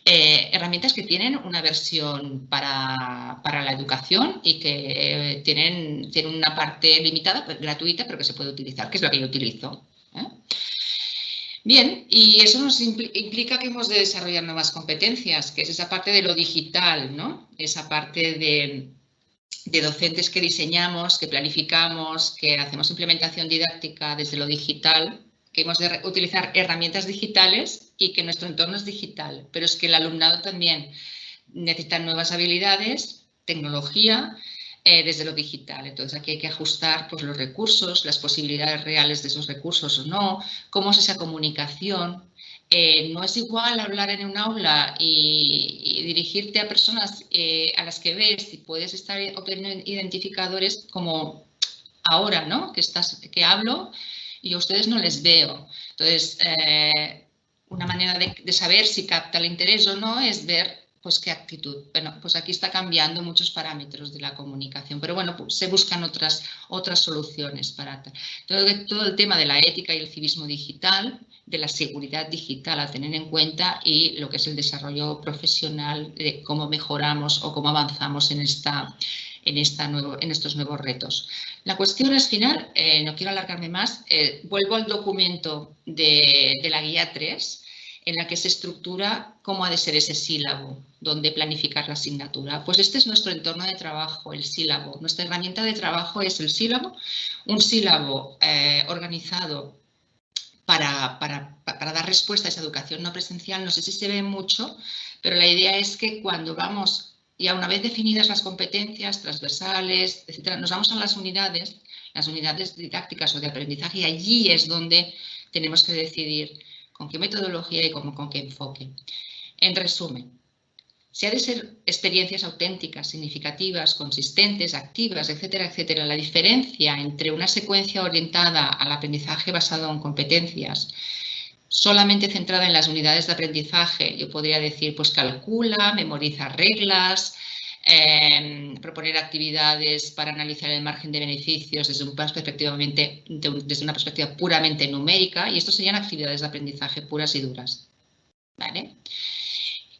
Herramientas que tienen una versión para la educación y que tienen una parte limitada, pues, gratuita, pero que se puede utilizar, que es lo que yo utilizo. Bien, y eso nos implica que hemos de desarrollar nuevas competencias, que es esa parte de lo digital, ¿no? Esa parte de docentes que diseñamos, que planificamos, que hacemos implementación didáctica desde lo digital, que hemos de utilizar herramientas digitales y que nuestro entorno es digital, pero es que el alumnado también necesita nuevas habilidades, tecnología, desde lo digital. Entonces aquí hay que ajustar pues, los recursos, las posibilidades reales de esos recursos o no, cómo es esa comunicación. No es igual hablar en un aula y dirigirte a personas a las que ves y puedes estar obteniendo identificadores como ahora, ¿no? Que hablo y a ustedes no les veo. Entonces, una manera de saber si capta el interés o no es ver pues qué actitud. Bueno, pues aquí está cambiando muchos parámetros de la comunicación, pero bueno, pues se buscan otras soluciones para todo el tema de la ética y el civismo digital, de la seguridad digital a tener en cuenta y lo que es el desarrollo profesional, de cómo mejoramos o cómo avanzamos en estos nuevos retos. La cuestión es final, no quiero alargarme más, vuelvo al documento de la guía 3, en la que se estructura cómo ha de ser ese sílabo, dónde planificar la asignatura. Pues este es nuestro entorno de trabajo, el sílabo. Nuestra herramienta de trabajo es el sílabo, un sílabo organizado para dar respuesta a esa educación no presencial. No sé si se ve mucho, pero la idea es que cuando vamos, ya una vez definidas las competencias transversales, etcétera, nos vamos a las unidades didácticas o de aprendizaje y allí es donde tenemos que decidir con qué metodología y con qué enfoque. En resumen, si ha de ser experiencias auténticas, significativas, consistentes, activas, etcétera, etcétera, la diferencia entre una secuencia orientada al aprendizaje basado en competencias, solamente centrada en las unidades de aprendizaje, yo podría decir, pues calcula, memoriza reglas, proponer actividades para analizar el margen de beneficios desde una perspectiva puramente numérica, y esto serían actividades de aprendizaje puras y duras. ¿Vale?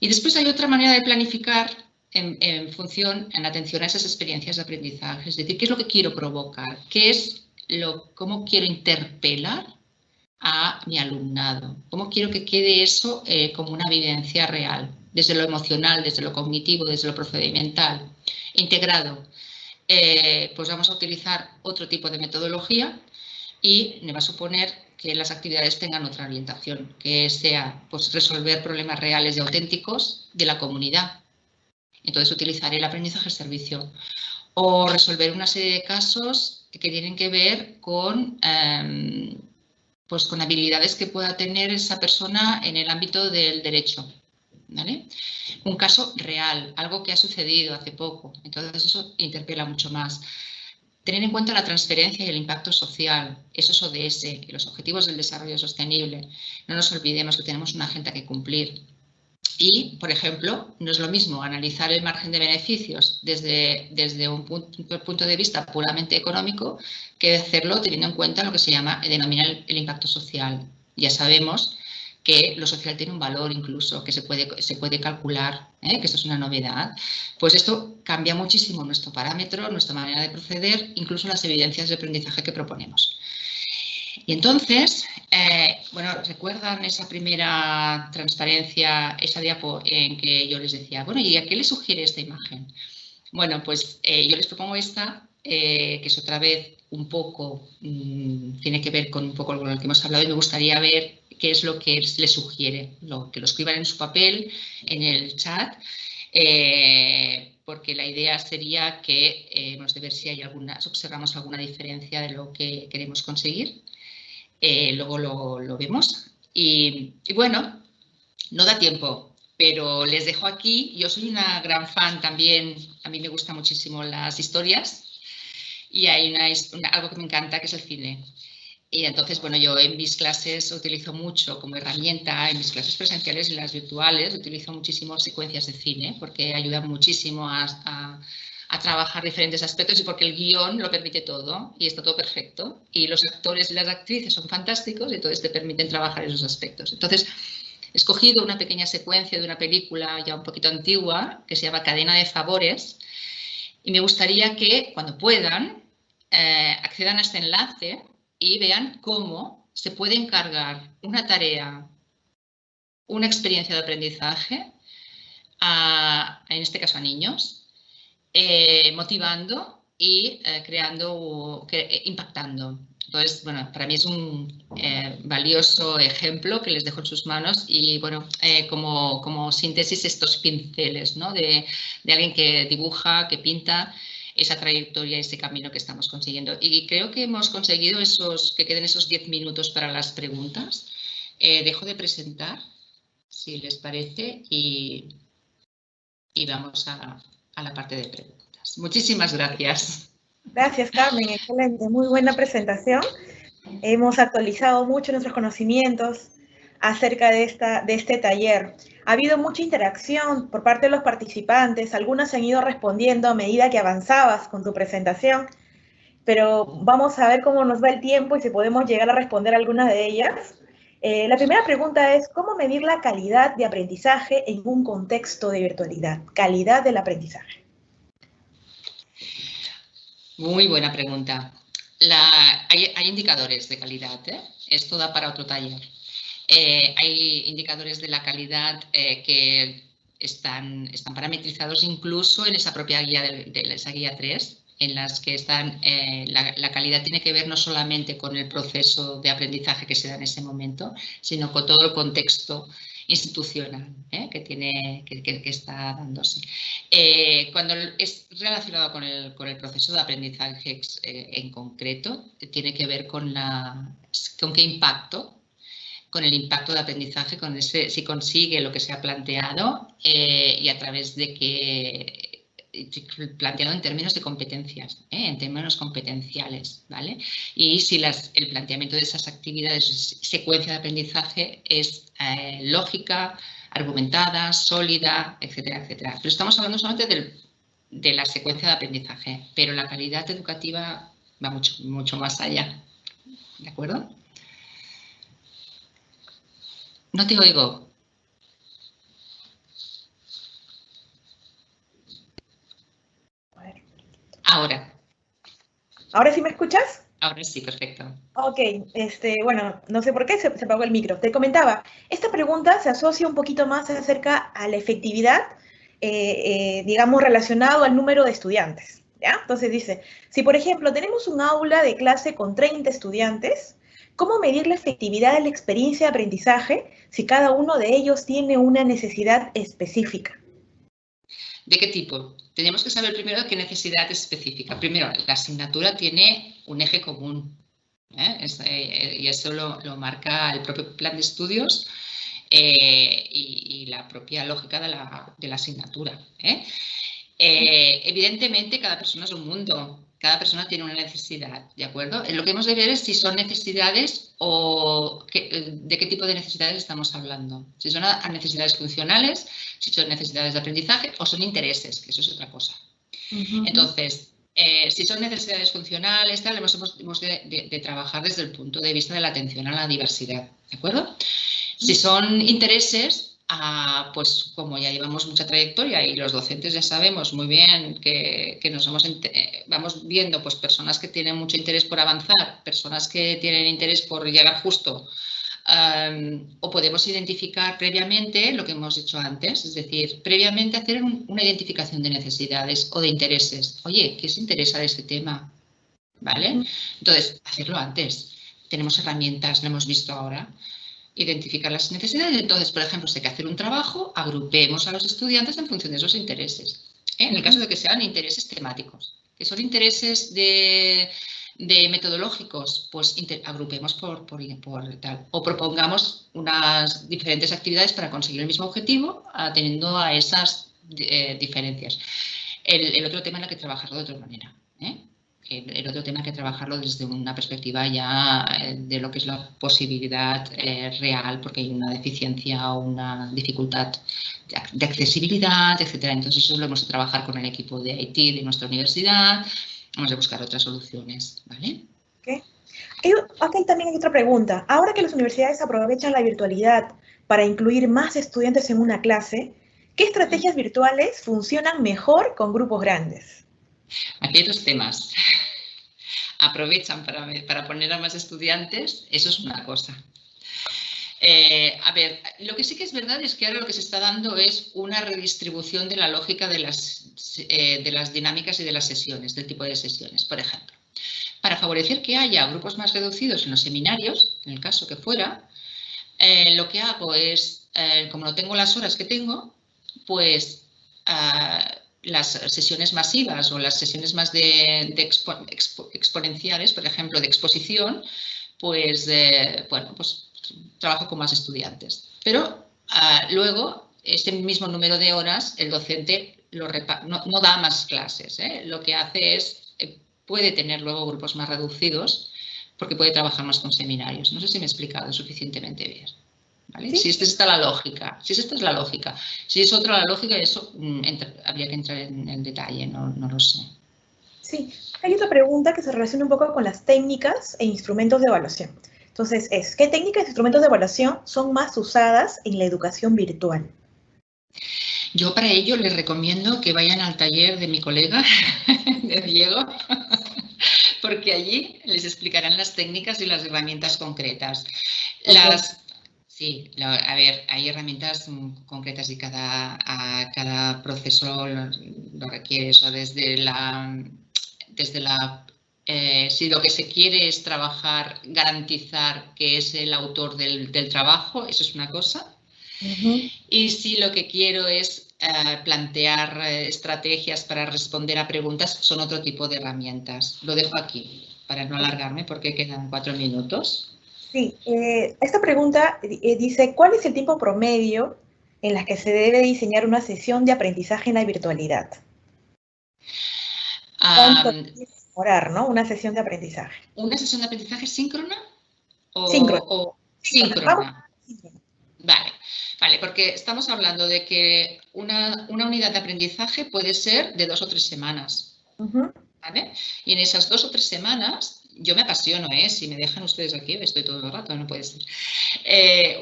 Y después hay otra manera de planificar en atención a esas experiencias de aprendizaje, es decir, qué es lo que quiero provocar, cómo quiero interpelar a mi alumnado, cómo quiero que quede eso como una vivencia real, desde lo emocional, desde lo cognitivo, desde lo procedimental, integrado. Pues vamos a utilizar otro tipo de metodología y me va a suponer que las actividades tengan otra orientación, que sea pues, resolver problemas reales y auténticos de la comunidad. Entonces utilizaré el aprendizaje servicio o resolver una serie de casos que tienen que ver con pues con habilidades que pueda tener esa persona en el ámbito del derecho. ¿Vale? Un caso real, algo que ha sucedido hace poco, entonces eso interpela mucho más. Tener en cuenta la transferencia y el impacto social, esos ODS, los Objetivos del Desarrollo Sostenible. No nos olvidemos que tenemos una agenda que cumplir. Y, por ejemplo, no es lo mismo analizar el margen de beneficios desde un punto de vista puramente económico que hacerlo teniendo en cuenta lo que se denomina el impacto social. Ya sabemos que lo social tiene un valor incluso que se puede calcular, que esto es una novedad. Pues esto cambia muchísimo nuestro parámetro, nuestra manera de proceder, incluso las evidencias de aprendizaje que proponemos. Y entonces, bueno, ¿recuerdan esa primera transparencia, esa diapo en que yo les decía, bueno, ¿y a qué les sugiere esta imagen? Bueno, pues yo les propongo esta que es otra vez un poco, tiene que ver con un poco con lo que hemos hablado, y me gustaría ver qué es lo que les sugiere, que lo escriban en su papel, en el chat, porque la idea sería que hemos de ver si observamos alguna diferencia de lo que queremos conseguir. Luego lo vemos. Y bueno, no da tiempo, pero les dejo aquí. Yo soy una gran fan también, a mí me gustan muchísimo las historias, y hay algo que me encanta, que es el cine. Y entonces, bueno, yo en mis clases utilizo mucho como herramienta, en mis clases presenciales y las virtuales, utilizo muchísimo secuencias de cine, porque ayudan muchísimo a trabajar diferentes aspectos, y porque el guión lo permite todo y está todo perfecto. Y los actores y las actrices son fantásticos, y entonces te permiten trabajar esos aspectos. Entonces, he escogido una pequeña secuencia de una película ya un poquito antigua, que se llama Cadena de Favores, y me gustaría que, cuando puedan, accedan a este enlace y vean cómo se puede encargar una tarea, una experiencia de aprendizaje, en este caso a niños, motivando y impactando. Entonces, bueno, para mí es un valioso ejemplo que les dejo en sus manos, y bueno, como síntesis, estos pinceles, ¿no? de alguien que dibuja, que pinta esa trayectoria, ese camino que estamos consiguiendo. Y creo que hemos conseguido que queden esos 10 minutos para las preguntas. Dejo de presentar, si les parece, y vamos a la parte de preguntas. Muchísimas gracias. Gracias, Carmen. Excelente. Muy buena presentación. Hemos actualizado mucho nuestros conocimientos acerca de este taller. Ha habido mucha interacción por parte de los participantes. Algunas han ido respondiendo a medida que avanzabas con tu presentación, pero vamos a ver cómo nos va el tiempo y si podemos llegar a responder algunas de ellas. La primera pregunta es, ¿cómo medir la calidad de aprendizaje en un contexto de virtualidad? Calidad del aprendizaje. Muy buena pregunta. Hay indicadores de calidad, ¿eh? Esto da para otro taller. Hay indicadores de la calidad que están parametrizados incluso en esa propia guía, esa guía 3, en las que la calidad tiene que ver no solamente con el proceso de aprendizaje que se da en ese momento, sino con todo el contexto institucional que está dándose. Cuando es relacionado con el proceso de aprendizaje en concreto, tiene que ver con qué impacto, con el impacto de aprendizaje, si consigue lo que se ha planteado, y a través de que, planteado en términos de competencias, en términos competenciales, ¿vale? Y si el planteamiento de esas actividades, secuencia de aprendizaje, es lógica, argumentada, sólida, etcétera, etcétera. Pero estamos hablando solamente de la secuencia de aprendizaje, pero la calidad educativa va mucho, mucho más allá. ¿De acuerdo? No te oigo. Ahora. ¿Ahora sí me escuchas? Ahora sí, perfecto. Ok, bueno, no sé por qué se apagó el micro. Te comentaba, esta pregunta se asocia un poquito más acerca a la efectividad, digamos, relacionado al número de estudiantes, ¿ya? Entonces dice, si por ejemplo tenemos un aula de clase con 30 estudiantes, ¿cómo medir la efectividad de la experiencia de aprendizaje si cada uno de ellos tiene una necesidad específica? ¿De qué tipo? Tenemos que saber primero qué necesidad es específica. Primero, la asignatura tiene un eje común, y eso lo marca el propio plan de estudios y la propia lógica de la asignatura. Evidentemente, cada persona es un mundo. Cada persona tiene una necesidad, ¿de acuerdo? Lo que hemos de ver es si son necesidades o de qué tipo de necesidades estamos hablando. Si son necesidades funcionales, si son necesidades de aprendizaje o son intereses, que eso es otra cosa. Entonces, si son necesidades funcionales, hemos de trabajar desde el punto de vista de la atención a la diversidad, ¿de acuerdo? Si son intereses, pues como ya llevamos mucha trayectoria y los docentes ya sabemos muy bien que vamos viendo pues personas que tienen mucho interés por avanzar, personas que tienen interés por llegar justo O podemos identificar previamente lo que hemos hecho antes, es decir, previamente hacer una identificación de necesidades o de intereses. Oye, ¿qué os interesa de este tema? ¿Vale? Entonces, hacerlo antes. Tenemos herramientas, lo hemos visto ahora. Identificar las necesidades. Entonces, por ejemplo, si hay que hacer un trabajo, agrupemos a los estudiantes en función de esos intereses. En el caso de que sean intereses temáticos, que son intereses de metodológicos, pues agrupemos por tal. O propongamos unas diferentes actividades para conseguir el mismo objetivo, atendiendo a esas diferencias. El otro tema hay que trabajarlo de otra manera. El otro tema hay que trabajarlo desde una perspectiva ya de lo que es la posibilidad real, porque hay una deficiencia o una dificultad de accesibilidad, etcétera. Entonces eso lo hemos de trabajar con el equipo de IT de nuestra universidad, vamos a buscar otras soluciones, ¿vale? Okay. Aquí también hay otra pregunta. Ahora que las universidades aprovechan la virtualidad para incluir más estudiantes en una clase, ¿qué estrategias virtuales funcionan mejor con grupos grandes? Aquí hay dos temas. Aprovechan para poner a más estudiantes, eso es una cosa. A ver, lo que sí que es verdad es que ahora lo que se está dando es una redistribución de la lógica de las dinámicas y de las sesiones, del tipo de sesiones. Por ejemplo, para favorecer que haya grupos más reducidos en los seminarios, en el caso que fuera, lo que hago es, como no tengo las horas que tengo, pues las sesiones masivas o las sesiones más exponenciales, por ejemplo, de exposición, pues, bueno, pues trabajo con más estudiantes. Pero luego, ese mismo número de horas, el docente no da más clases. Lo que hace es, puede tener luego grupos más reducidos porque puede trabajar más con seminarios. No sé si me he explicado suficientemente bien. ¿Vale? ¿Sí? Si esta es la lógica, si esta es la lógica. Si es otra la lógica, eso habría que entrar en el detalle, no lo sé. Sí, hay otra pregunta que se relaciona un poco con las técnicas e instrumentos de evaluación. Entonces, ¿qué técnicas e instrumentos de evaluación son más usadas en la educación virtual? Yo para ello les recomiendo que vayan al taller de mi colega, de Diego, porque allí les explicarán las técnicas y las herramientas concretas. Sí, a ver, hay herramientas concretas y cada proceso lo requiere. Eso si lo que se quiere es trabajar, garantizar que es el autor del trabajo, eso es una cosa. Y si lo que quiero es plantear estrategias para responder a preguntas, son otro tipo de herramientas. Lo dejo aquí para no alargarme porque quedan 4 minutos. Sí, esta pregunta dice, ¿cuál es el tiempo promedio en la que se debe diseñar una sesión de aprendizaje en la virtualidad? ¿Cuánto debe demorar, ¿no? Una sesión de aprendizaje. ¿Una sesión de aprendizaje síncrona? Síncrona. Vale, porque estamos hablando de que una unidad de aprendizaje puede ser de 2 o 3 semanas. ¿Vale? Y en esas 2 o 3 semanas, yo me apasiono, si me dejan ustedes aquí, estoy todo el rato, no puede ser.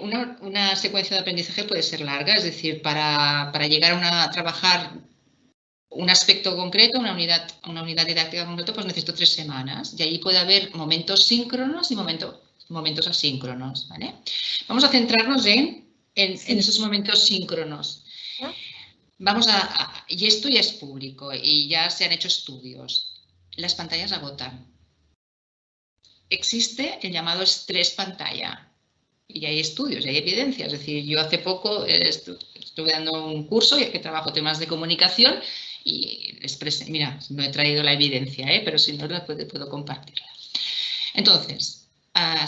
Una secuencia de aprendizaje puede ser larga, es decir, para llegar a trabajar un aspecto concreto, una unidad didáctica concreta, pues necesito 3 semanas. Y ahí puede haber momentos síncronos y momentos asíncronos. ¿Vale? Vamos a centrarnos en esos momentos síncronos. Y esto ya es público y ya se han hecho estudios. Las pantallas agotan. Existe el llamado estrés pantalla y hay estudios, hay evidencias. Es decir, yo hace poco estuve dando un curso y es que trabajo temas de comunicación y mira, no he traído la evidencia, pero si no la puedo compartirla. Entonces,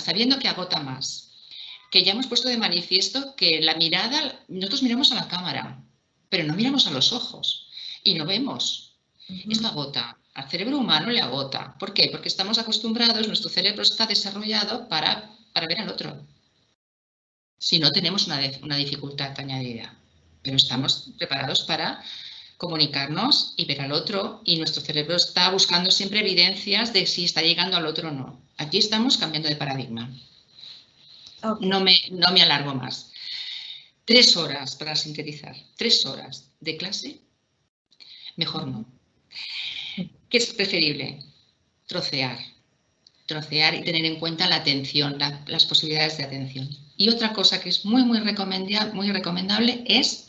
sabiendo que agota más, que ya hemos puesto de manifiesto que la mirada, nosotros miramos a la cámara, pero no miramos a los ojos y no vemos. Esto agota. Al cerebro humano le agota. ¿Por qué? Porque estamos acostumbrados, nuestro cerebro está desarrollado para ver al otro. Si no tenemos una dificultad añadida, pero estamos preparados para comunicarnos y ver al otro y nuestro cerebro está buscando siempre evidencias de si está llegando al otro o no. Aquí estamos cambiando de paradigma. Okay. No me alargo más. 3 horas para sintetizar. 3 horas de clase, mejor no. ¿Qué es preferible? Trocear y tener en cuenta la atención, las posibilidades de atención. Y otra cosa que es muy recomendable es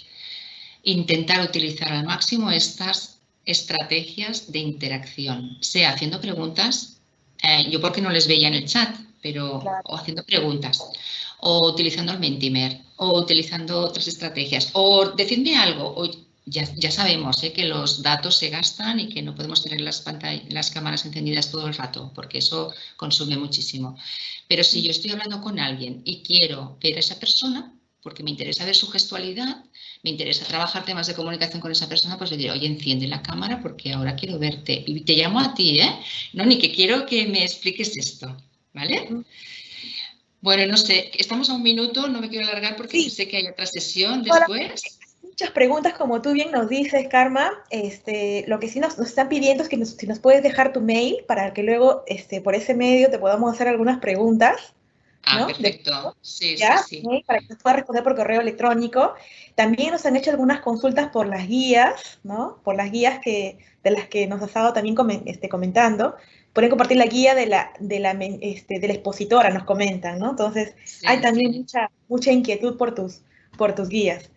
intentar utilizar al máximo estas estrategias de interacción, sea haciendo preguntas, yo porque no les veía en el chat, pero Claro. o haciendo preguntas, o utilizando el Mentimeter, o utilizando otras estrategias, o decidme algo, o ya sabemos que los datos se gastan y que no podemos tener las cámaras encendidas todo el rato, porque eso consume muchísimo. Pero si yo estoy hablando con alguien y quiero ver a esa persona, porque me interesa ver su gestualidad, me interesa trabajar temas de comunicación con esa persona, pues le diré, oye, enciende la cámara porque ahora quiero verte. Y te llamo a ti, No, ni que quiero que me expliques esto, ¿vale? Bueno, no sé, estamos a 1 minuto, no me quiero alargar porque Sí. sé que hay otra sesión después. Muchas preguntas, como tú bien nos dices, Karma. Lo que sí nos están pidiendo es que si nos puedes dejar tu mail para que luego, por ese medio, te podamos hacer algunas preguntas, Ah, ¿no? perfecto. Sí. Para que nos puedas responder por correo electrónico. También nos han hecho algunas consultas por las guías, ¿no? Por las guías de las que nos has estado también comentando. Pueden compartir la guía de la expositora, nos comentan, ¿no? Entonces, hay también mucha inquietud por tus guías.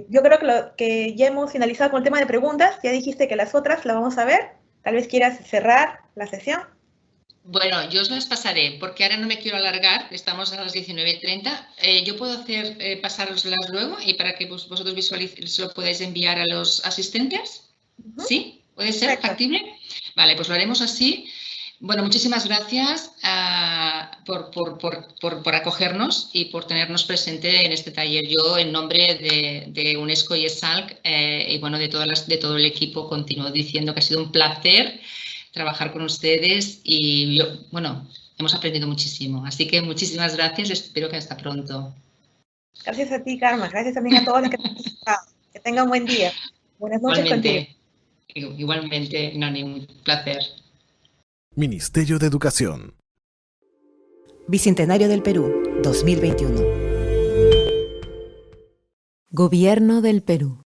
Yo creo que ya hemos finalizado con el tema de preguntas. Ya dijiste que las otras las vamos a ver. Tal vez quieras cerrar la sesión. Bueno, yo os las pasaré, porque ahora no me quiero alargar, estamos a las 19:30. Yo puedo pasároslas luego y para que vosotros se lo podáis enviar a los asistentes. ¿Sí? ¿Puede ser factible? Vale, pues lo haremos así. Bueno, muchísimas gracias por acogernos y por tenernos presente en este taller. Yo, en nombre de UNESCO y ESALC, y bueno, de todo el equipo, continúo diciendo que ha sido un placer trabajar con ustedes y bueno, hemos aprendido muchísimo. Así que muchísimas gracias, espero que hasta pronto. Gracias a ti, Karma. Gracias también a todos los que han participado. Que tengan un buen día. Buenas noches contigo. Igualmente, Nani, un placer. Ministerio de Educación. Bicentenario del Perú, 2021. Gobierno del Perú.